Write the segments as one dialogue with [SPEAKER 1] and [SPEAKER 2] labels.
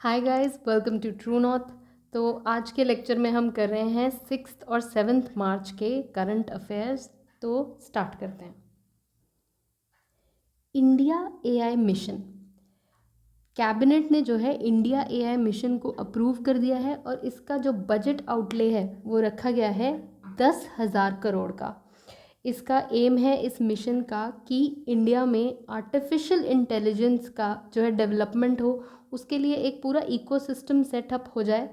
[SPEAKER 1] Hi guys, welcome to True North. तो आज के लेक्चर में हम कर रहे हैं 6 और 7 मार्च के करंट अफेयर्स। तो स्टार्ट करते हैं। इंडिया एआई मिशन, कैबिनेट ने जो है इंडिया एआई मिशन को अप्रूव कर दिया है और इसका जो बजट आउटले है वो रखा गया है 10,000 करोड़ का। इसका एम है इस मिशन का कि इंडिया में आर्टिफिशियल इंटेलिजेंस का जो है डेवलपमेंट हो, उसके लिए एक पूरा इकोसिस्टम सेटअप हो जाए।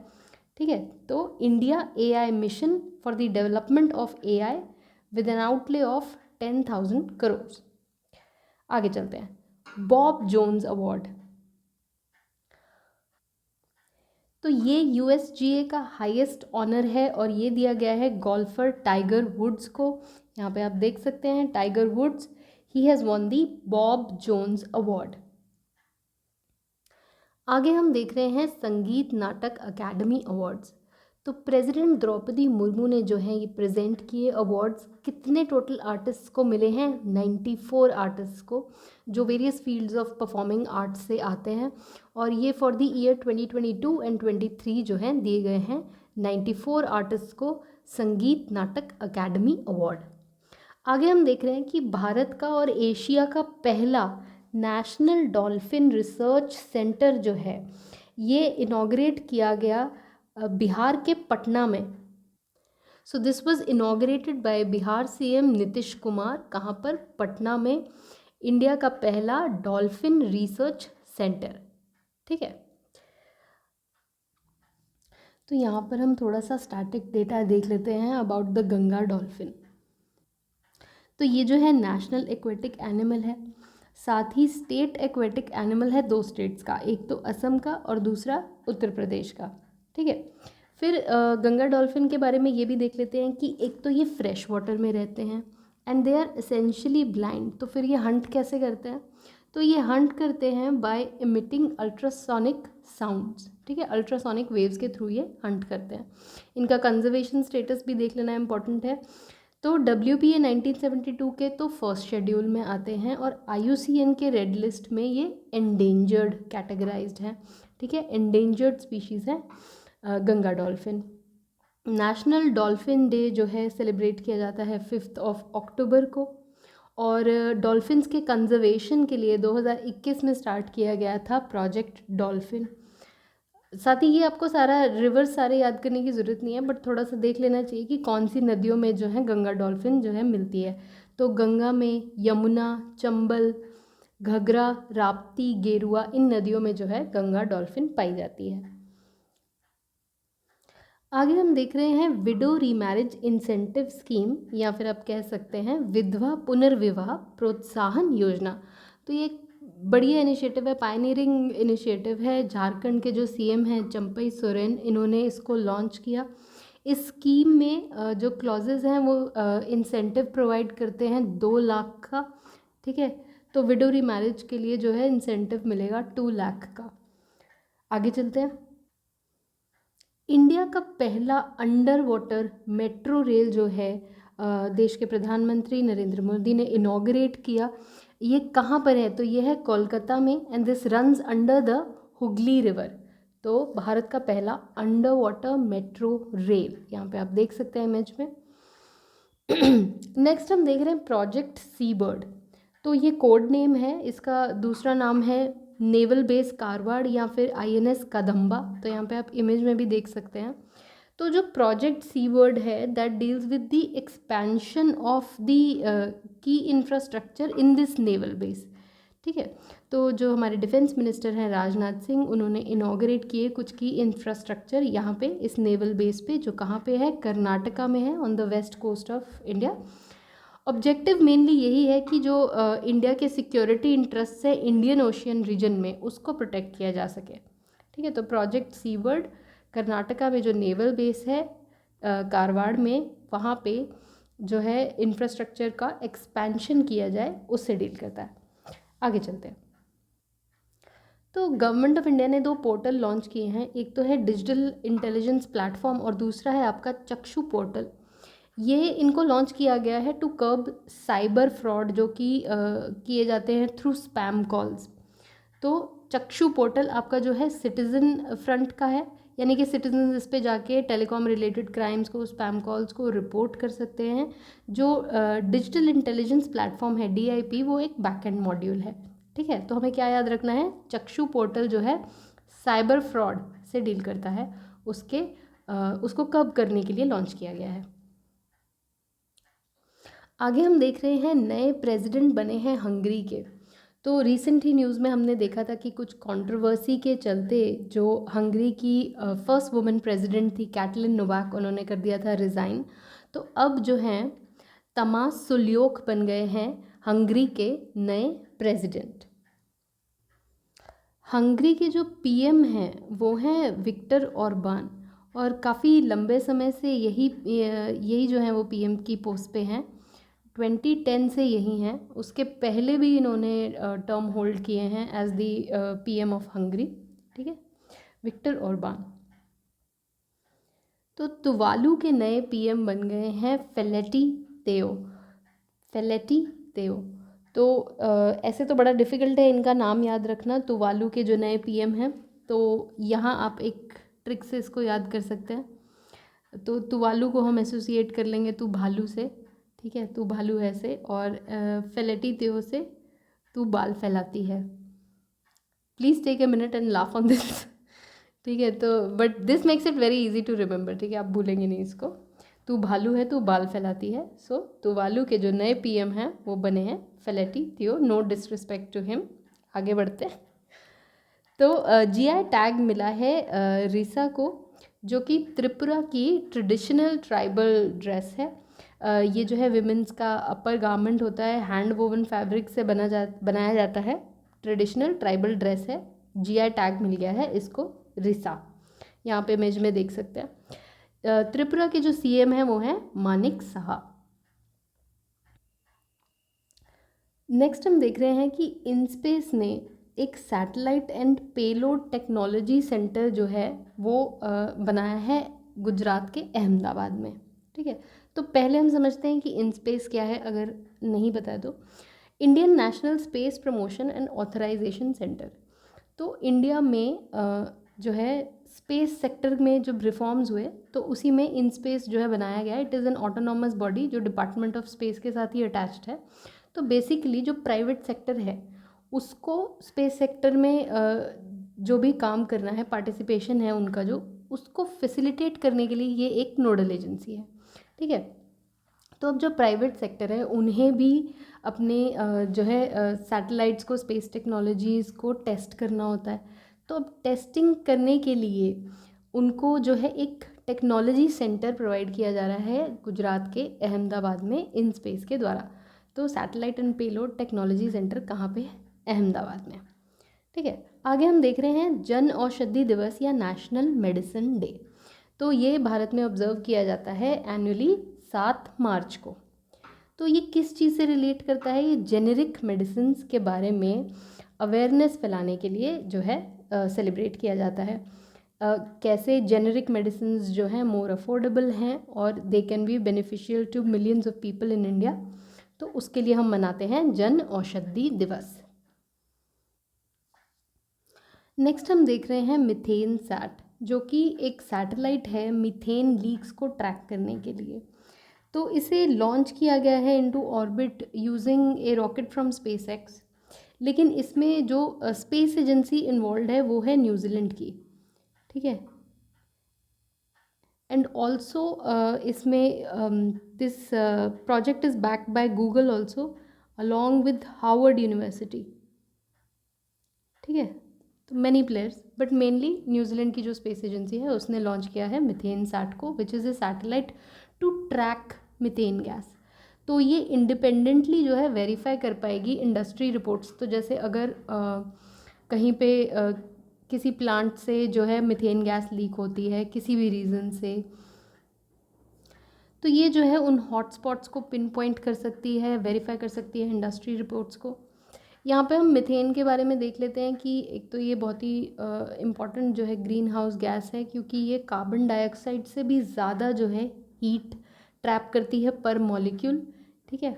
[SPEAKER 1] ठीक है, तो India AI mission for the development of AI with an outlay of 10,000 crore. आगे चलते हैं। बॉब जोन्स अवार्ड, तो ये यूएसजीए का हाईएस्ट ऑनर है और ये दिया गया है गोल्फर टाइगर वुड्स को। यहाँ पे आप देख सकते हैं Tiger Woods, he has won the Bob Jones award. आगे हम देख रहे हैं संगीत नाटक अकेडमी अवार्ड्स। तो प्रेसिडेंट द्रौपदी मुर्मू ने जो है ये प्रेजेंट किए अवार्ड्स। कितने टोटल आर्टिस्ट्स को मिले हैं? 94 आर्टिस्ट्स को, जो various fields of performing arts से आते हैं। और ये फॉर द ईयर 2022 एंड 23 जो हैं दिए गए हैं 94 आर्टिस्ट्स को संगीत नाटक अकेडमी अवार्ड। आगे हम देख रहे हैं कि भारत का और एशिया का पहला नेशनल डॉल्फिन रिसर्च सेंटर जो है ये इनॉग्रेट किया गया बिहार के पटना में। So this was inaugurated bye Bihar CM Nitish Kumar. कहाँ पर? पटना में। इंडिया का पहला डॉल्फिन रिसर्च सेंटर। ठीक है, तो यहाँ पर हम थोड़ा सा स्टैटिक डेटा देख लेते हैं अबाउट द गंगा डॉल्फिन। तो ये जो है नेशनल एक्वेटिक एनिमल है, साथ ही स्टेट एक्वेटिक एनिमल है दो स्टेट्स का, एक तो असम का और दूसरा उत्तर प्रदेश का। ठीक है, फिर गंगा डॉल्फिन के बारे में ये भी देख लेते हैं कि एक तो ये फ्रेश वाटर में रहते हैं and they are essentially blind. तो फिर ये हंट कैसे करते हैं? तो ये हंट करते हैं बाय इमिटिंग अल्ट्रासोनिक साउंड्स। ठीक है, अल्ट्रासोनिक वेव्स के थ्रू ये हंट करते हैं। इनका कंजर्वेशन स्टेटस भी देख लेना इम्पॉर्टेंट है। तो WPA 1972 के तो फर्स्ट शेड्यूल में आते हैं और IUCN के रेड लिस्ट में ये एंडेंजर्ड कैटेगराइज्ड हैं। ठीक है, एंडेंजर्ड स्पीशीज़ है Ganga dolphin. National dolphin day जो है सेलिब्रेट किया जाता है 5 अक्टूबर को। और डॉल्फिन्स के कंजर्वेशन के लिए 2021 में स्टार्ट किया गया था प्रोजेक्ट डॉल्फिन। साथ ही ये आपको सारा रिवर्स सारे याद करने की ज़रूरत नहीं है, बट थोड़ा सा देख लेना चाहिए कि कौन सी नदियों में जो है गंगा डॉल्फिन जो है मिलती है। तो गंगा में, यमुना, चंबल, घघरा, राप्ती, गेरुआ, इन नदियों में जो है गंगा डॉल्फिन पाई जाती है। आगे हम देख रहे हैं विडो रीमैरिज इंसेंटिव स्कीम, या फिर आप कह सकते हैं विधवा पुनर्विवाह प्रोत्साहन योजना। तो ये बढ़िया इनिशिएटिव है, पायनियरिंग इनिशिएटिव है। झारखंड के जो सीएम हैं चंपई सोरेन, इन्होंने इसको लॉन्च किया। इस स्कीम में जो क्लॉजेज हैं वो इंसेंटिव प्रोवाइड करते हैं 2 लाख का। ठीक है, तो विडो रीमैरिज के लिए जो है इंसेंटिव मिलेगा 2 लाख का। आगे चलते हैं। इंडिया का पहला अंडर वाटर मेट्रो रेल जो है देश के प्रधानमंत्री नरेंद्र मोदी ने इनॉग्रेट किया। ये कहाँ पर है? तो ये है कोलकाता में and this runs under the Hooghly river. तो भारत का पहला अंडर वाटर मेट्रो रेल, यहाँ पे आप देख सकते हैं इमेज में। नेक्स्ट हम देख रहे हैं प्रोजेक्ट सी बर्ड। तो ये कोड नेम है, इसका दूसरा नाम है नेवल बेस कारवाड़ या फिर INS कदम्बा। तो यहाँ पे आप इमेज में भी देख सकते हैं। तो जो प्रोजेक्ट सी वर्ड है that deals with the expansion of the key infrastructure in this naval base. ठीक है, तो जो हमारे डिफेंस मिनिस्टर हैं राजनाथ सिंह, उन्होंने इनॉग्रेट किए कुछ की इंफ्रास्ट्रक्चर यहाँ पे इस नेवल बेस पे, जो कहाँ पे है? कर्नाटका में है, on the west coast of India. Objective mainly यही है कि जो इंडिया के सिक्योरिटी इंटरेस्ट है इंडियन ओशियन रीजन में, उसको प्रोटेक्ट किया जा सके। ठीक है, तो प्रोजेक्ट सी वर्ड कर्नाटका में जो नेवल बेस है कारवाड़ में, वहाँ पे जो है इंफ्रास्ट्रक्चर का एक्सपेंशन किया जाए, उससे डील करता है। आगे चलते हैं। तो गवर्नमेंट ऑफ इंडिया ने 2 पोर्टल लॉन्च किए हैं, एक तो है डिजिटल इंटेलिजेंस प्लेटफॉर्म और दूसरा है आपका चक्षु पोर्टल। ये इनको लॉन्च किया गया है टू कर्ब साइबर फ्रॉड जो कि किए जाते हैं थ्रू स्पैम कॉल्स। तो चक्षु पोर्टल आपका जो है सिटीज़न फ्रंट का है, यानी कि सिटीजन इस पे जाके टेलीकॉम रिलेटेड क्राइम्स को, स्पैम कॉल्स को रिपोर्ट कर सकते हैं। जो डिजिटल इंटेलिजेंस प्लेटफॉर्म है DIP, वो एक बैकएंड मॉड्यूल है। ठीक है, तो हमें क्या याद रखना है, चक्षु पोर्टल जो है साइबर फ्रॉड से डील करता है, उसको कब करने के लिए लॉन्च किया गया है। आगे हम देख रहे हैं नए प्रेसिडेंट बने हैं हंगरी के। तो रिसेंट ही न्यूज़ में हमने देखा था कि कुछ कंट्रोवर्सी के चलते जो हंगरी की फर्स्ट वुमेन प्रेसिडेंट थी कैटलिन नोवाक, उन्होंने कर दिया था रिज़ाइन। तो अब जो हैं तमास सुल्योक बन गए हैं हंगरी के नए प्रेसिडेंट। हंगरी के जो PM हैं वो हैं विक्टर ऑर्बान, और काफ़ी लंबे समय से यही जो है वो PM की पोस्ट पे हैं। 2010 से यही हैं, उसके पहले भी इन्होंने टर्म होल्ड किए हैं as the PM of Hungary. ठीक है, विक्टर ऑर्बान। तो तुवालू के नए PM बन गए हैं फेलेटी तेओ। तो ऐसे तो बड़ा डिफ़िकल्ट है इनका नाम याद रखना, तुवालू के जो नए PM हैं। तो यहाँ आप एक ट्रिक से इसको याद कर सकते हैं। तो तुवालू को हम एसोसिएट कर लेंगे तू भालू से, ठीक है, तू भालू है से, और फेलेटी तेओ से तू बाल फैलाती है। Please take a minute and laugh on this. ठीक है, तो but this makes it very easy to remember. ठीक है, आप भूलेंगे नहीं इसको। तू भालू है, तू बाल फैलाती है। सो तुवालू के जो नए PM हैं वो बने हैं फेलेटी तेओ। No disrespect to him. आगे बढ़ते हैं। तो GI टैग मिला है रिसा को, जो कि त्रिपुरा की ट्रेडिशनल ट्राइबल ड्रेस है। ये जो है विमेंस का अपर गारमेंट होता है, हैंड वोवन फैब्रिक से बनाया जाता है, ट्रेडिशनल ट्राइबल ड्रेस है। GI टैग मिल गया है इसको रिसा, यहाँ पे इमेज में देख सकते हैं। त्रिपुरा के जो CM हैं वो हैं मानिक साहा। नेक्स्ट हम देख रहे हैं कि इनस्पेस ने एक satellite and payload technology centre जो है वो बनाया है गुजरात के अहमदाबाद में। ठीक है, तो पहले हम समझते हैं कि इनस्पेस क्या है, अगर नहीं पता तो। Indian National Space Promotion and Authorisation Centre. तो इंडिया में जो है स्पेस सेक्टर में जब रिफॉर्म्स हुए तो उसी में इनस्पेस जो है बनाया गया है। It is an autonomous body जो डिपार्टमेंट ऑफ स्पेस के साथ ही अटैच्ड है। तो बेसिकली जो प्राइवेट सेक्टर है उसको स्पेस सेक्टर में जो भी काम करना है, पार्टिसिपेशन है उनका, जो उसको फैसिलिटेट करने के लिए ये एक नोडल एजेंसी है। ठीक है, तो अब जो प्राइवेट सेक्टर है उन्हें भी अपने जो है सैटेलाइट्स को, स्पेस टेक्नोलॉजीज़ को टेस्ट करना होता है। तो अब टेस्टिंग करने के लिए उनको जो है एक टेक्नोलॉजी सेंटर प्रोवाइड किया जा रहा है गुजरात के अहमदाबाद में इन स्पेस के द्वारा। तो satellite and payload technology centre कहाँ पे है? अहमदाबाद में। ठीक है, आगे हम देख रहे हैं जन औषधि दिवस या नेशनल मेडिसिन डे। तो ये भारत में ऑब्जर्व किया जाता है एनुअली 7 मार्च को। तो ये किस चीज़ से रिलेट करता है? ये जेनेरिक मेडिसिन के बारे में अवेयरनेस फैलाने के लिए जो है सेलिब्रेट किया जाता है। कैसे जेनेरिक मेडिसिन जो हैं मोर अफोर्डेबल हैं और they can be beneficial to millions of people in India. तो उसके लिए हम मनाते हैं जन औषधि दिवस। नेक्स्ट हम देख रहे हैं मिथेन सैट, जो कि एक सैटेलाइट है मीथेन लीक्स को ट्रैक करने के लिए। तो इसे लॉन्च किया गया है into orbit using A rocket from SpaceX. लेकिन इसमें जो स्पेस एजेंसी इन्वॉल्व है वो है न्यूजीलैंड की। ठीक है, एंड ऑल्सो इसमें this project is backed by Google also along with Harvard university. ठीक है, तो many players, but mainly New Zealand की जो स्पेस एजेंसी है उसने लॉन्च किया है मिथेन सैट को, which is a satellite to track methane gas. तो ये इंडिपेंडेंटली जो है वेरीफाई कर पाएगी इंडस्ट्री रिपोर्ट्स। तो जैसे अगर कहीं पे किसी प्लांट से जो है मिथेन गैस लीक होती है किसी भी रीज़न से, तो ये जो है उन हॉटस्पॉट्स को पिन पॉइंट कर सकती है, वेरीफाई कर सकती है इंडस्ट्री रिपोर्ट्स को। यहाँ पे हम मिथेन के बारे में देख लेते हैं कि एक तो ये बहुत ही इम्पॉर्टेंट जो है ग्रीन हाउस गैस है, क्योंकि ये कार्बन डाइऑक्साइड से भी ज़्यादा जो है हीट ट्रैप करती है पर मॉलिक्यूल। ठीक है,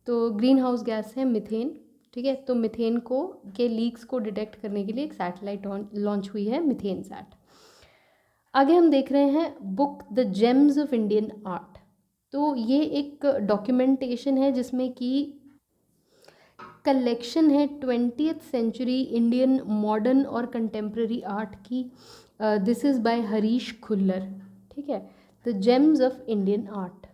[SPEAKER 1] तो ग्रीन हाउस गैस है मिथेन। ठीक है, तो मीथेन को के लीक्स को डिटेक्ट करने के लिए एक सैटेलाइट लॉन्च हुई है, मीथेन सैट। आगे हम देख रहे हैं book the James of Indian art. तो ये एक डॉक्यूमेंटेशन है जिसमें कि कलेक्शन है 20th सेंचुरी इंडियन मॉडर्न और कंटेम्प्रेरी आर्ट की। This is by Harish Khullar. ठीक है, the James of Indian art.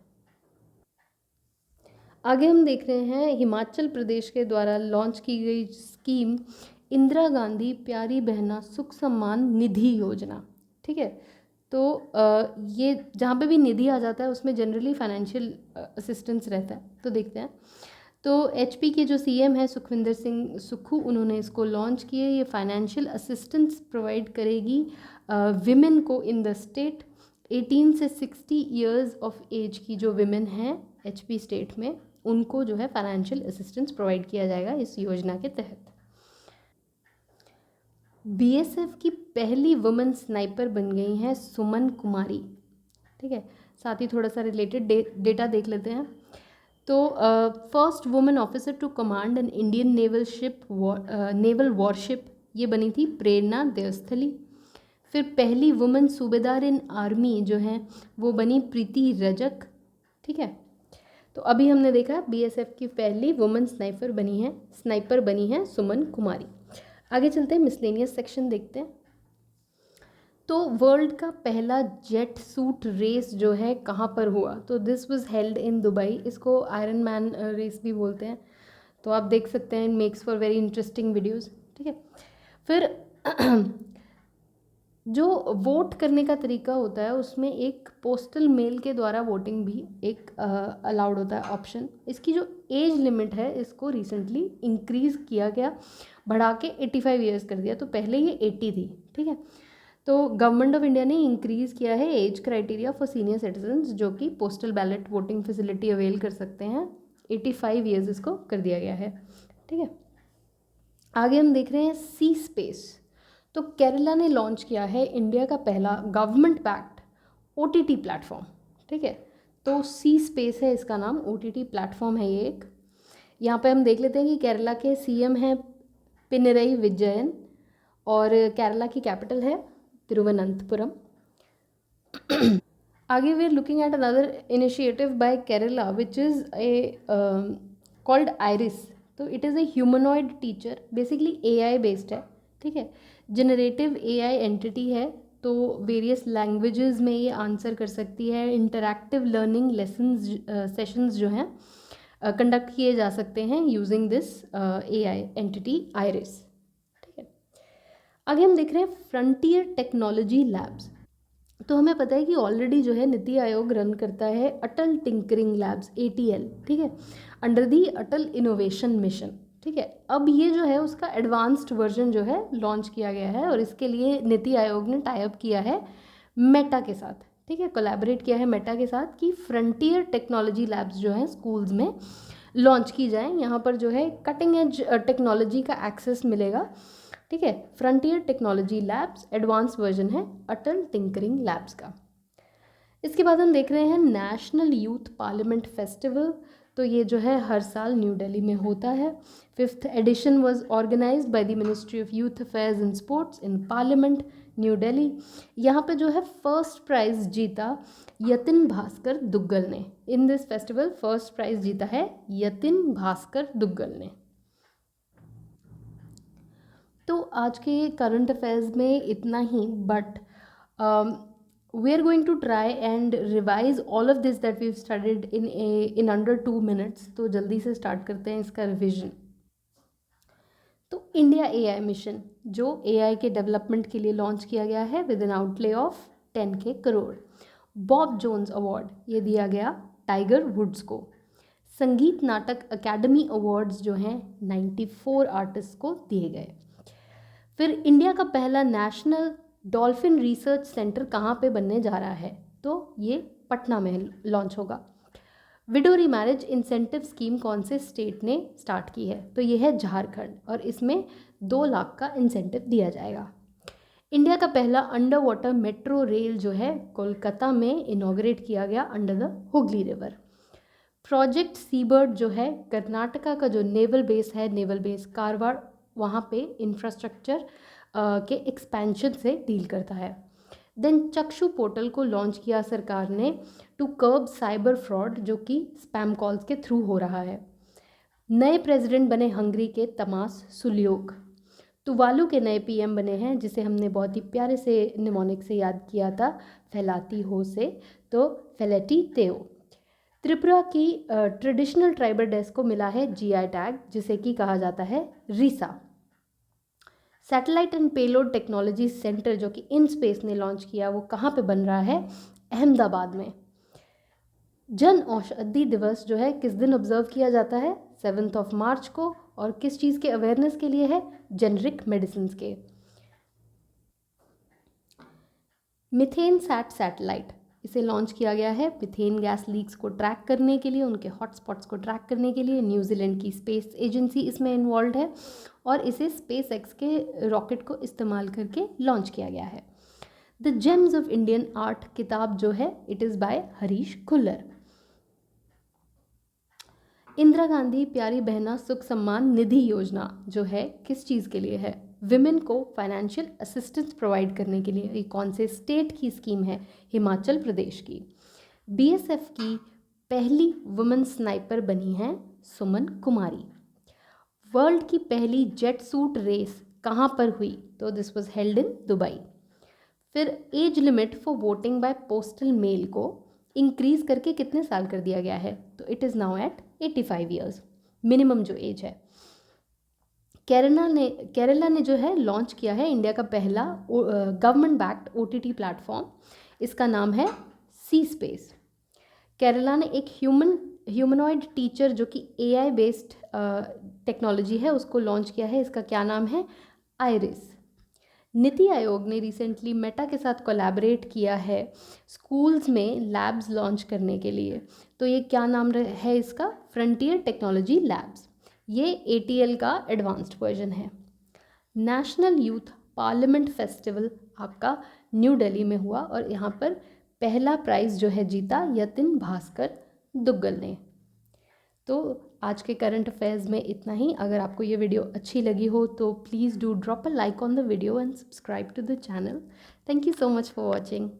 [SPEAKER 1] आगे हम देख रहे हैं हिमाचल प्रदेश के द्वारा लॉन्च की गई स्कीम इंदिरा गांधी प्यारी बहना सुख सम्मान निधि योजना। ठीक है, तो ये जहाँ पे भी निधि आ जाता है उसमें जनरली फाइनेंशियल असिस्टेंस रहता है। तो देखते हैं, तो एचपी के जो सीएम है सुखविंदर सिंह सुक्खू, उन्होंने इसको लॉन्च किए। ये फाइनेंशियल असिस्टेंस प्रोवाइड करेगी विमेन को इन द स्टेट। 18 से 60 ईयर्स ऑफ एज की जो विमेन हैं एचपी स्टेट में, उनको जो है फाइनेंशियल असिस्टेंस प्रोवाइड किया जाएगा इस योजना के तहत। बीएसएफ की पहली वुमेन स्नाइपर बन गई हैं सुमन कुमारी। ठीक है, साथ ही थोड़ा सा रिलेटेड डेटा देख लेते हैं। तो first women officer to command an Indian naval warship, ये बनी थी प्रेरणा देवस्थली। फिर पहली वुमेन सूबेदार इन आर्मी जो है वो बनी प्रीति रजक। ठीक है, तो अभी हमने देखा बीएसएफ की पहली वुमेन स्नाइपर बनी है सुमन कुमारी। आगे चलते हैं, मिसलेनियस सेक्शन देखते हैं। तो वर्ल्ड का पहला जेट सूट रेस जो है कहाँ पर हुआ? तो this was held in Dubai. इसको आयरन मैन रेस भी बोलते हैं। तो आप देख सकते हैं, makes for very interesting videos. ठीक है, फिर जो वोट करने का तरीका होता है उसमें एक पोस्टल मेल के द्वारा वोटिंग भी एक अलाउड होता है ऑप्शन। इसकी जो एज लिमिट है इसको रिसेंटली इंक्रीज़ किया गया, बढ़ा के 85 ईयर्स कर दिया। तो पहले ये 80 थी। ठीक है, तो गवर्नमेंट ऑफ इंडिया ने इंक्रीज़ किया है age criteria for senior citizens जो कि postal ballot voting facility avail कर सकते हैं। 85 ईयर्स इसको कर दिया गया है। ठीक है, आगे हम देख रहे हैं सी स्पेस। तो केरला ने लॉन्च किया है इंडिया का पहला गवर्नमेंट बैक्ड ओटीटी प्लेटफॉर्म। ठीक है, तो सी स्पेस है इसका नाम, ओटीटी प्लेटफॉर्म है ये एक। यहाँ पे हम देख लेते हैं कि केरला के सीएम हैं पिनरई विजयन और केरला की कैपिटल है तिरुवनंतपुरम। आगे we are looking at another initiative by Kerala which is a called Iris. तो it is a humanoid teacher, basically AI based है। ठीक है, जनरेटिव एआई एंटिटी है, तो वेरियस लैंग्वेजेस में ये आंसर कर सकती है। इंटरैक्टिव लर्निंग लेसन्स सेशंस जो हैं कंडक्ट किए जा सकते हैं using this AI entity iris. ठीक है, आगे हम देख रहे हैं फ्रंटियर टेक्नोलॉजी लैब्स। तो हमें पता है कि ऑलरेडी जो है नीति आयोग रन करता है अटल टिंकरिंग लैब्स ATL। ठीक है, under the Atal innovation mission. ठीक है, अब ये जो है उसका एडवांस्ड वर्जन जो है लॉन्च किया गया है और इसके लिए नीति आयोग ने टाई अप किया है मेटा के साथ। ठीक है, कोलैबोरेट किया है मेटा के साथ कि फ्रंटियर टेक्नोलॉजी लैब्स जो हैं स्कूल्स में लॉन्च की जाएँ। यहाँ पर जो है कटिंग एज टेक्नोलॉजी का एक्सेस मिलेगा। ठीक है, frontier technology labs advance version है अटल टिंकरिंग लैब्स का। इसके बाद हम देख रहे हैं नेशनल यूथ पार्लियामेंट फेस्टिवल। तो ये जो है हर साल न्यू दिल्ली में होता है। 5th edition was organised by the ministry of youth affairs and sports in parliament New Delhi. यहाँ पे जो है फर्स्ट प्राइज़ जीता यतिन भास्कर दुग्गल ने। In this festival first prize जीता है यतिन भास्कर दुग्गल ने। तो आज के करंट अफेयर्स में इतना ही, but we are going to try and revise all of this that we studied in under 2 minutes। तो जल्दी से स्टार्ट करते हैं इसका रिविजन। तो इंडिया AI मिशन जो AI के डेवलपमेंट के लिए लॉन्च किया गया है with an outlay of 10K crore. Bob Jones award ये दिया गया टाइगर वुड्स को। संगीत नाटक अकेडमी अवार्ड्स जो हैं 94 आर्टिस्ट को दिए गए। फिर इंडिया का पहला नेशनल डॉल्फिन रिसर्च सेंटर कहाँ पे बनने जा रहा है? तो ये पटना में लॉन्च होगा। विडो रीमैरिज इंसेंटिव स्कीम कौन से स्टेट ने स्टार्ट की है? तो ये है झारखंड और इसमें 2 लाख का इंसेंटिव दिया जाएगा। इंडिया का पहला अंडर वाटर मेट्रो रेल जो है कोलकाता में इनॉग्रेट किया गया under the Hooghly river. Project seabird जो है कर्नाटका का जो नेवल बेस है, नेवल बेस कारवार, वहाँ पे इंफ्रास्ट्रक्चर के एक्सपेंशन से डील करता है। देन चक्षु पोर्टल को लॉन्च किया सरकार ने टू कर्ब साइबर फ्रॉड, जो कि स्पैम कॉल्स के थ्रू हो रहा है। नए प्रेसिडेंट बने हंगरी के तमास सुलियोक। तुवालू के नए पीएम बने हैं, जिसे हमने बहुत ही प्यारे से निमोनिक से याद किया था, फैलाती हो से, तो फेलेटी तेओ। त्रिपुरा की ट्रेडिशनल ट्राइबल ड्रेस को मिला है जीआई टैग, जिसे कि कहा जाता है रीसा। Satellite and payload technology centre जो कि इन स्पेस ने लॉन्च किया, वो कहाँ पे बन रहा है? अहमदाबाद में। जन औषधि दिवस जो है किस दिन ऑब्जर्व किया जाता है? 7 मार्च को। और किस चीज़ के अवेयरनेस के लिए है? जेनरिक मेडिसिन के। मिथेन सैटेलाइट, इसे लॉन्च किया गया है मिथेन गैस लीक्स को ट्रैक करने के लिए, उनके हॉटस्पॉट्स को ट्रैक करने के लिए। न्यूजीलैंड की स्पेस एजेंसी इसमें इन्वॉल्व है और इसे स्पेस एक्स के रॉकेट को इस्तेमाल करके लॉन्च किया गया है। The James of Indian art किताब जो है, it is by Harish Khullar. Indira Gandhi प्यारी बहना सुख सम्मान निधि योजना जो है किस चीज़ के लिए है? विमेन को फाइनेंशियल असिस्टेंस प्रोवाइड करने के लिए। ये कौन से स्टेट की स्कीम है? हिमाचल प्रदेश की। बीएसएफ की पहली वुमेन स्नाइपर बनी हैं सुमन कुमारी। वर्ल्ड की पहली जेट सूट रेस कहाँ पर हुई? तो this was held in Dubai. फिर age limit for voting by postal mail को इंक्रीज़ करके कितने साल कर दिया गया है? तो it is now at 85 years, minimum जो एज है। केरला ने जो है लॉन्च किया है इंडिया का पहला गवर्नमेंट बैक्ड ओटीटी प्लेटफॉर्म, इसका नाम है सी स्पेस। केरला ने एक ह्यूमनॉइड टीचर जो कि एआई बेस्ड टेक्नोलॉजी है, उसको लॉन्च किया है, इसका क्या नाम है? आइरिस। नीति आयोग ने रिसेंटली मेटा के साथ कोलैबोरेट किया है स्कूल्स में लैब्स लॉन्च करने के लिए। तो ये क्या नाम है इसका? Frontier technology labs. ये ATL का एडवांस्ड वर्जन है। नेशनल यूथ पार्लियामेंट फेस्टिवल आपका न्यू दिल्ली में हुआ और यहाँ पर पहला प्राइज़ जो है जीता यतिन भास्कर दुग्गल ने। तो आज के करंट अफेयर्स में इतना ही। अगर आपको ये वीडियो अच्छी लगी हो तो please do drop a like on the video and subscribe to the channel. Thank you so much for watching.